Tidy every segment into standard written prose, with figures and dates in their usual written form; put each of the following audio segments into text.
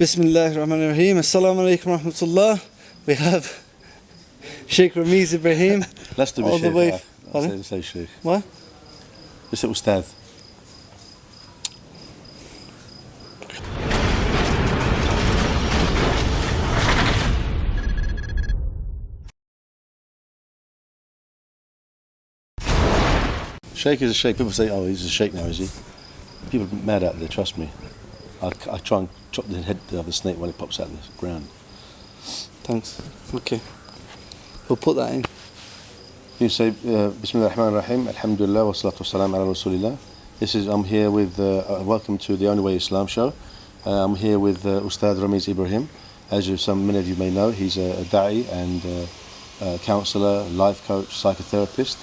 Bismillahirrahmanirrahim. Assalamu alaikum rahmatullah. We have Sheikh Ramiz Ibrhaim. Let's do all the way. Say Sheikh. What? Just say Ustadh. Sheikh is a sheikh. People say, oh, he's a sheikh now, is he? People are mad out there, trust me. I try and chop the head of the snake when it pops out of the ground. Thanks. Okay. We'll put that in. You say, Bismillah ar-Rahman ar-Rahim, Alhamdulillah, wa salatu wa salam ala Rasulillah. I'm here with, welcome to the Only Way Islam show. I'm here with Ustadh Ramiz Ibrhaim. As many of you may know, he's a da'i and counsellor, life coach, psychotherapist.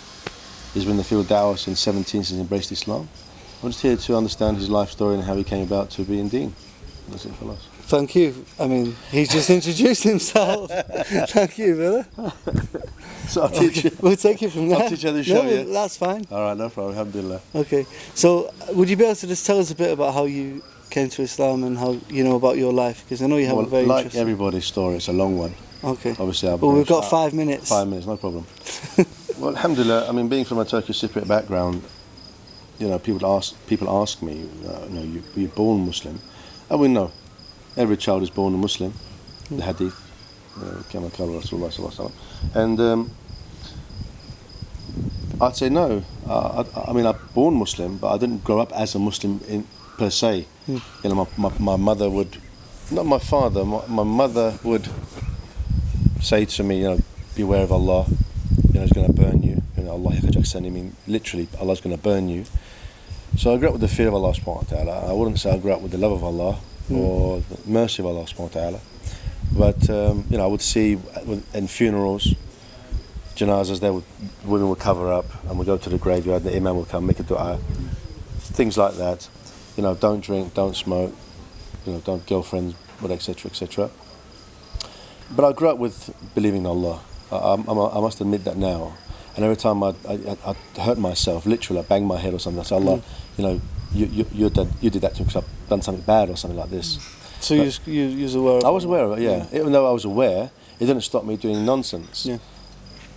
He's been in the field of da'wah since 17, since he embraced Islam. I'm just here to understand his life story and how he came about to be in Deen. That's it for us. Thank you. I mean, he's just introduced himself. Thank you, brother. So I'll teach you. We'll take you from there. I'll teach you the show, yeah? That's fine. All right, no problem. Alhamdulillah. Okay. So, would you be able to just tell us a bit about how you came to Islam and how, about your life? Because I know you have a very like interesting... everybody's story, it's a long one. Okay. Obviously, well, we've got 5 minutes. 5 minutes, no problem. Well, alhamdulillah, I mean, being from a Turkish Cypriot background, people ask me, you're born Muslim. And we know, every child is born a Muslim, the hadith, kama qala Rasulullah sallallahu alaihi wasallam. And I'd say no. I mean, I'm born Muslim, but I didn't grow up as a Muslim per se. My mother would, not my father, my mother would say to me, beware of Allah. He's going to burn you. Allah I mean, literally, Allah's going to burn you. So I grew up with the fear of Allah subhanahu wa ta'ala. I wouldn't say I grew up with the love of Allah or the mercy of Allah subhanahu wa ta'ala. But, I would see in funerals, janazas, women would cover up and we'd go to the graveyard, the imam would come, make a dua, things like that. Don't drink, don't smoke, don't girlfriends, etc., etc. But I grew up with believing in Allah. I must admit that now. And every time I hurt myself, literally, I banged my head or something, I said, Allah, you did that to me because I've done something bad or something like this. So you was aware of it? I was aware of it, yeah. Even though I was aware, it didn't stop me doing nonsense. Yeah.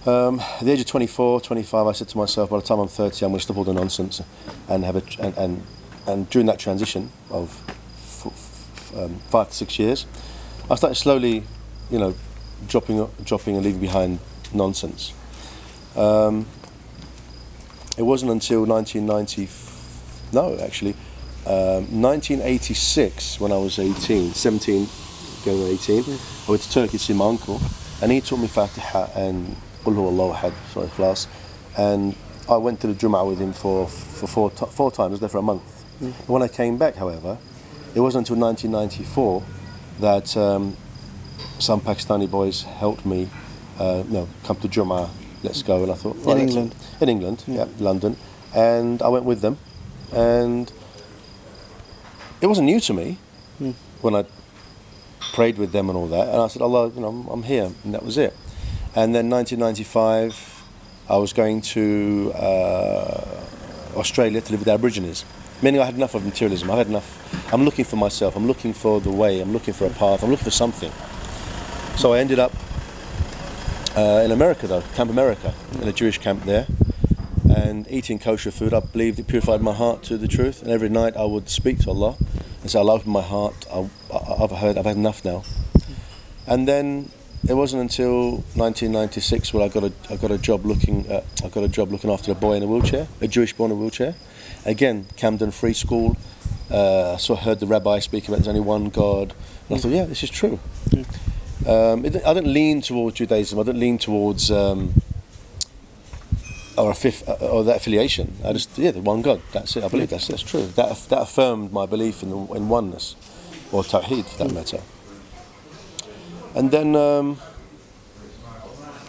At the age of 24, 25, I said to myself, by the time I'm 30, I'm going to stop all the nonsense and have and during that transition of 5 to 6 years, I started slowly, dropping and leaving behind nonsense. It wasn't until 1986 when I was 17, going on 18, I went to Turkey to see my uncle, and he taught me Fatiha and Qul Huwa Allahu Ahad, sorry, class, and I went to the Jum'ah with him for four times. I was there for a month. When I came back, however, it wasn't until 1994 that some Pakistani boys helped me come to Jum'ah, let's go. And I thought, right, in England, yeah, London, and I went with them, and it wasn't new to me when I prayed with them and all that, and I said, Allah, I'm here, and that was it. And then 1995, I was going to Australia to live with the Aborigines, meaning I had enough of materialism. I had enough. I'm looking for myself. I'm looking for the way. I'm looking for a path. I'm looking for something. So I ended up in America, though, Camp America, in a Jewish camp there, and eating kosher food. I believed it purified my heart to the truth, and every night I would speak to Allah and say, Allah, open my heart. I've had enough now. And then it wasn't until 1996 when I got a job looking after a boy in a wheelchair, a Jewish boy in a wheelchair. Again, Camden Free School. So I heard the rabbi speak about there's only one God, and I thought, yeah, this is true. I didn't lean towards Judaism. I didn't lean towards or that affiliation. I just, the one God. That's it. I believe that's true. That affirmed my belief in oneness, or Tawheed for that matter. And then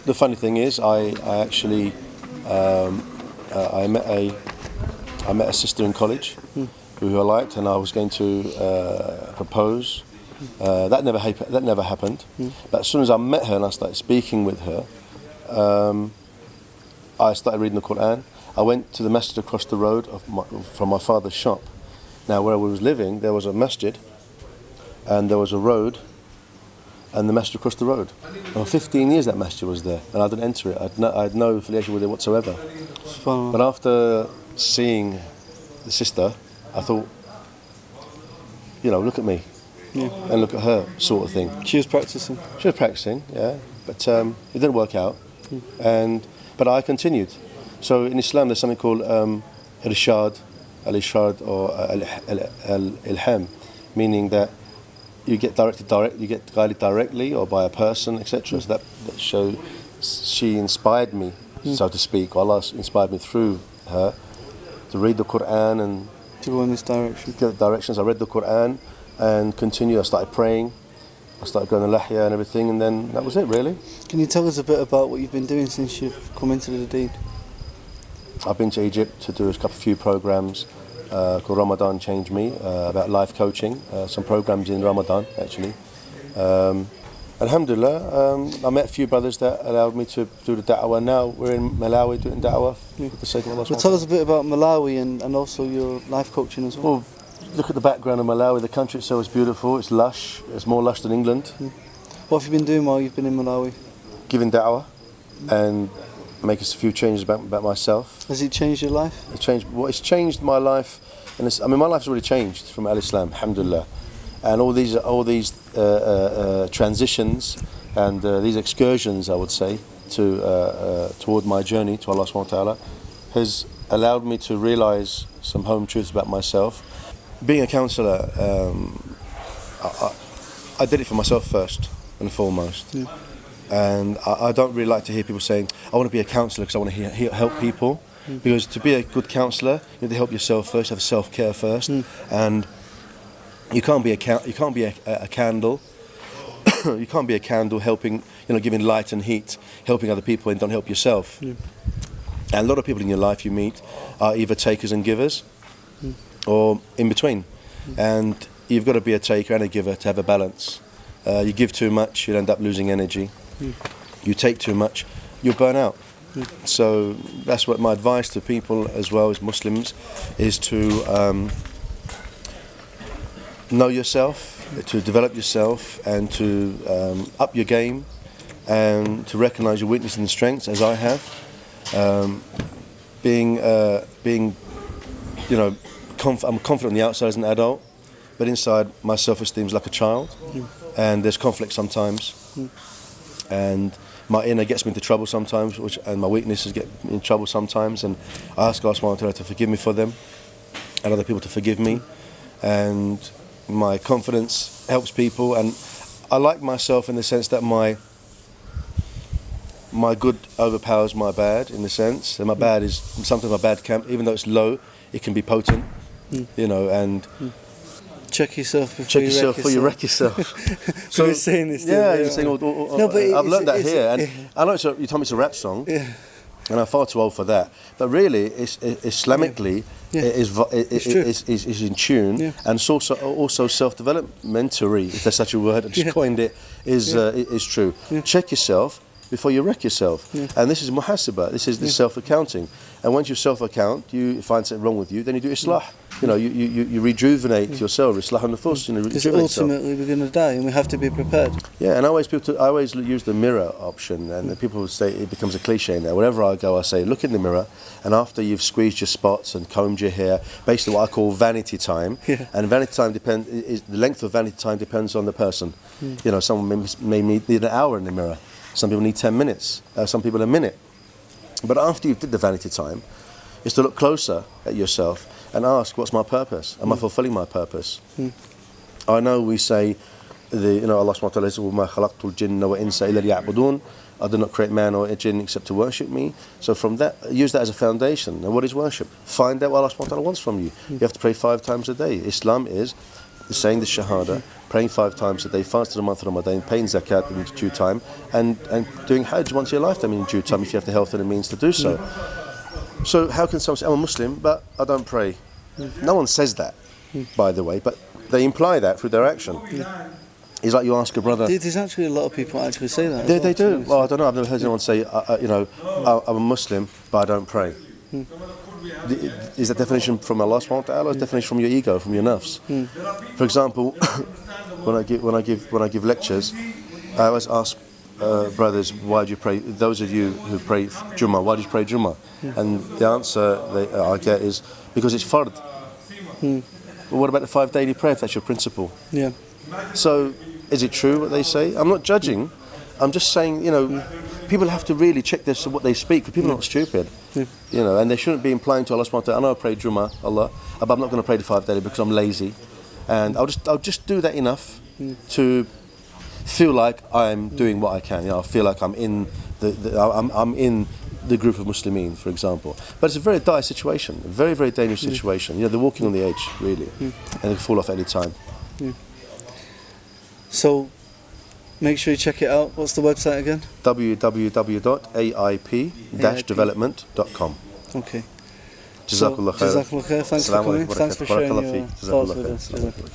the funny thing is, I actually I met a sister in college who I liked, and I was going to propose. That never happened. But as soon as I met her and I started speaking with her, I started reading the Quran. I went to the masjid across the road from my father's shop. Now, where I was living, there was a masjid and there was a road, and the masjid across the road. And for 15 years that masjid was there, and I didn't enter it. I had no affiliation with it whatsoever. But after seeing the sister, I thought, look at me, and look at her, sort of thing. She was practicing. She was practicing, yeah, but it didn't work out. But I continued. So in Islam, there's something called irshad, al-irshad, or al-ilham, meaning that you get guided directly, or by a person, etc. So that shows she inspired me, so to speak. Allah inspired me through her to read the Quran and to go in this direction. Get directions. I read the Quran and continued. I started praying. I started going to Lahya and everything, and then that was it, really. Can you tell us a bit about what you've been doing since you've come into the Deen? I've been to Egypt to do a few programs called Ramadan Changed Me, about life coaching, some programs in Ramadan, actually. Alhamdulillah, I met a few brothers that allowed me to do the da'wah. Now we're in Malawi doing da'wah for the sake of Allah. Well, tell us a bit about Malawi and also your life coaching as well. Well, look at the background of Malawi. The country itself is beautiful. It's lush. It's more lush than England. What have you been doing while you've been in Malawi? Giving da'wah and making a few changes about myself. Has it changed your life? It's changed my life. My life's already changed from Al-Islam, alhamdulillah. And all these transitions and these excursions, I would say, toward my journey to Allah subhanahu wa ta'ala, has allowed me to realise some home truths about myself. Being a counsellor, I did it for myself first and foremost. Yeah. And I don't really like to hear people saying, I want to be a counsellor because I want to help people. Because to be a good counsellor, you have to help yourself first, have self-care first. And you can't be a candle. You can't be a candle helping, giving light and heat, helping other people, and don't help yourself. And a lot of people in your life you meet are either takers and givers, or in between. And you've got to be a taker and a giver to have a balance. You give too much, you'll end up losing energy. You take too much, you'll burn out. So that's what my advice to people, as well as Muslims, is to know yourself, to develop yourself, and to up your game, and to recognise your weaknesses and strengths, as I have. I'm confident on the outside as an adult, but inside my self-esteem is like a child, and there's conflict sometimes, and my inner gets me into trouble sometimes, and my weaknesses get me in trouble sometimes, and I ask Allah subhanahu wa ta'ala to forgive me for them, and other people to forgive me, and my confidence helps people, and I like myself in the sense that my good overpowers my bad, in the sense, and my bad is, sometimes my bad can, even though it's low, it can be potent, and check yourself before you wreck yourself. So you're saying this, you're saying, no, but I've learned that here, and I know you told me it's a rap song, and I'm far too old for that. But really, it's Islamically, is in tune, and it's also self-developmentary, if there's such a word. I just coined it. Is true. Check yourself before you wreck yourself, and this is muhasabah. This is the self-accounting. And once you self-account, you find something wrong with you, then you do islah. You rejuvenate yourself, islah an-nufus. Because ultimately we're going to die, and we have to be prepared. Yeah, and I always use the mirror option, and people say it becomes a cliche now. Wherever I go, I say, look in the mirror, and after you've squeezed your spots and combed your hair, basically what I call vanity time. And vanity time the length of vanity time depends on the person. Someone may need an hour in the mirror. Some people need 10 minutes. Some people a minute. But after you've did the vanity time, is to look closer at yourself and ask, what's my purpose? Am I fulfilling my purpose? I know we say, Allah subhanahu wa ta'ala says, وَمَا خَلَقْتُ الْجِنَّ وَإِنسَ إِلَّا لِيَعْبُدُونَ, I did not create man or a jinn except to worship me. So from that, use that as a foundation. And what is worship? Find out what Allah subhanahu wa ta'ala wants from you. You have to pray 5 times a day. Islam is saying the Shahada, praying 5 times a day, fasting the month of Ramadan, paying zakat in due time, and doing Hajj once in your lifetime in due time if you have the health and the means to do so. So how can someone say, I'm a Muslim, but I don't pray? No one says that, by the way, but they imply that through their action. It's like you ask a brother. There's actually a lot of people actually say that. They do. Well, I don't know. I've never heard anyone say, I'm a Muslim, but I don't pray. Is that definition from Allah subhanahu wa ta'ala, or is definition from your ego, from your nafs? For example, when I give lectures, I always ask brothers, why do you pray? Those of you who pray Jummah, why do you pray Jummah? And the answer I get is because it's fard. But what about the 5 daily prayer if that's your principle? Yeah. So, is it true what they say? I'm not judging. I'm just saying, people have to really check this what they speak, because people are not stupid. And they shouldn't be implying to Allah subhanahu wa ta'ala, I know I pray Jummah, Allah, but I'm not going to pray the 5 daily because I'm lazy. And I'll just do that enough to feel like I'm doing what I can. I feel like I'm in I'm in the group of Muslimin, for example. But it's a very dire situation, a very, very dangerous situation. They're walking on the edge, really, and they can fall off any time. So, make sure you check it out. What's the website again? www.aip-development.com. Okay. Jazakallah khair. Jazakallah khair. Thanks for coming. Thanks for sharing your thoughts with us. Jazakallah.